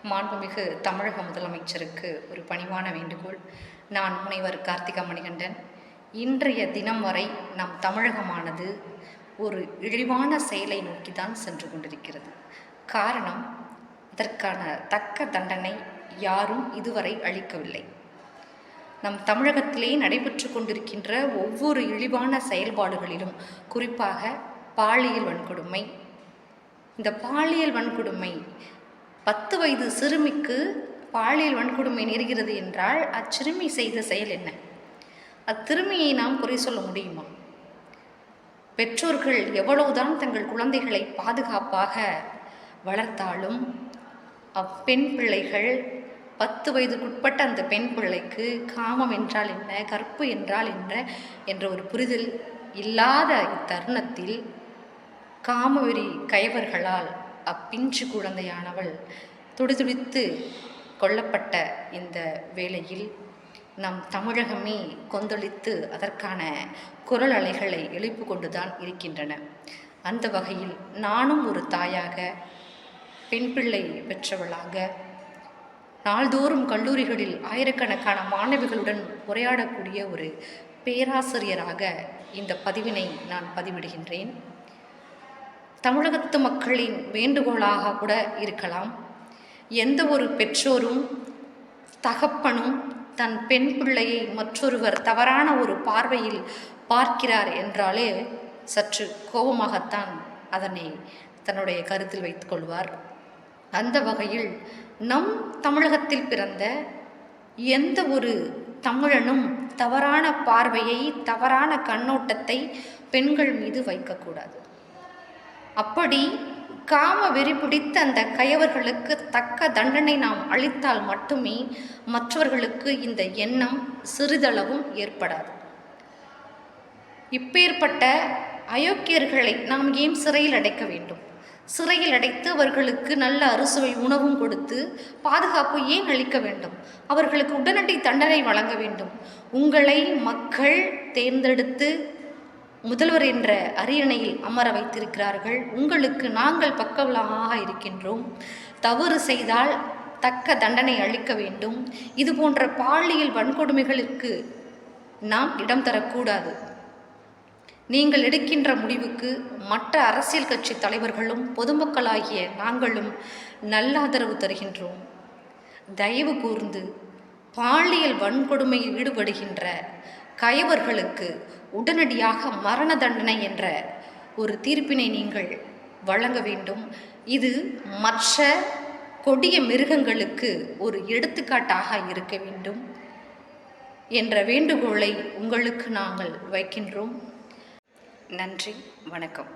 மாண்புமிகு தமிழக முதலமைச்சருக்கு ஒரு பணிவான வேண்டுகோள். நான் முனைவர் கார்த்திகா மணிகண்டன். இன்றைய தினம் வரை நம் தமிழகமானது ஒரு இழிவான செயலை நோக்கித்தான் சென்று கொண்டிருக்கிறது. காரணம், இதற்கான தக்க தண்டனை யாரும் இதுவரை அளிக்கவில்லை. நம் தமிழகத்திலே நடைபெற்று கொண்டிருக்கின்ற ஒவ்வொரு இழிவான செயல்பாடுகளிலும், குறிப்பாக பாலியல் வன்கொடுமை, இந்த பாலியல் வன்கொடுமை 10 வயது சிறுமிக்கு பாலியல் வன்கொடுமை நேர்கிறது என்றால் அச்சிறுமி செய்த செயல் என்ன? அச்சிறுமியை நாம் குறை சொல்ல முடியுமா? பெற்றோர்கள் எவ்வளவுதான் தங்கள் குழந்தைகளை பாதுகாப்பாக வளர்த்தாலும் அப்பெண் பிள்ளைகள் 10 வயதுக்குட்பட்ட அந்த பெண் பிள்ளைக்கு காமம் என்றால் என்ன, கற்பு என்றால் என்ன என்ற ஒரு புரிதல் இல்லாத இத்தருணத்தில் காமவெறி கயவர்களால் அப்பிஞ்சு குழந்தையானவள் துடிதுடித்து கொல்லப்பட்ட இந்த வேளையில் நம் தமிழகமே கொந்தளித்து அதற்கான குரல் அலைகளை எழுப்பு கொண்டுதான் இருக்கின்றன. அந்த வகையில் நானும் ஒரு தாயாக, பெண் பிள்ளை பெற்றவளாக, நாள்தோறும் கல்லூரிகளில் ஆயிரக்கணக்கான மாணவிகளுடன் உரையாடக்கூடிய ஒரு பேராசிரியராக இந்த பதிவினை நான் பதிவிடுகின்றேன். தமிழகத்து மக்களின் வேண்டுகோளாக கூட இருக்கலாம். எந்த ஒரு பெற்றோரும் தகப்பனும் தன் பெண் பிள்ளையை மற்றொருவர் தவறான ஒரு பார்வையில் பார்க்கிறார் என்றாலே சற்று கோபமாகத்தான் அதனை தன்னுடைய கருத்தில் வைத்துக் கொள்வார். அந்த வகையில் நம் தமிழகத்தில் பிறந்த எந்த ஒரு தமிழனும் தவறான பார்வையை, தவறான கண்ணோட்டத்தை பெண்கள் மீது வைக்கக்கூடாது. அப்படி காம வெறி பிடித்த அந்த கயவர்களுக்கு தக்க தண்டனை நாம் அளித்தால் மட்டுமே மற்றவர்களுக்கு இந்த எண்ணம் சிறிதளவும் ஏற்படாது. இப்பேற்பட்ட அயோக்கியர்களை நாம் ஏன் சிறையில் அடைக்க வேண்டும்? சிறையில் அடைத்து அவர்களுக்கு நல்ல அறுசுவை உணவும் கொடுத்து பாதுகாப்பு ஏன் அளிக்க வேண்டும்? அவர்களுக்கு உடனடி தண்டனை வழங்க வேண்டும். உங்களை மக்கள் தேர்ந்தெடுத்து முதல்வர் என்ற அரியணையில் அமர வைத்திருக்கிறார்கள். உங்களுக்கு நாங்கள் பக்கபலமாக இருக்கின்றோம். தவறு செய்தால் தக்க தண்டனை அளிக்க வேண்டும். இது போன்ற பாலியல் வன்கொடுமைகளுக்கு நாம் இடம் தரக்கூடாது. நீங்கள் எடுக்கின்ற முடிவுக்கு மற்ற அரசியல் கட்சி தலைவர்களும் பொதுமக்களாகிய நாங்களும் நல்ல ஆதரவு தருகின்றோம். தயவு கூர்ந்து பாலியல் வன்கொடுமையில் ஈடுபடுகின்ற கயவர்களுக்கு உடனடியாக மரண தண்டனை என்ற ஒரு தீர்ப்பினை நீங்கள் வழங்க வேண்டும். இது மற்ற கொடிய மிருகங்களுக்கு ஒரு எடுத்துக்காட்டாக இருக்க வேண்டும் என்ற வேண்டுகோளை உங்களுக்கு நாங்கள் வைக்கின்றோம். நன்றி, வணக்கம்.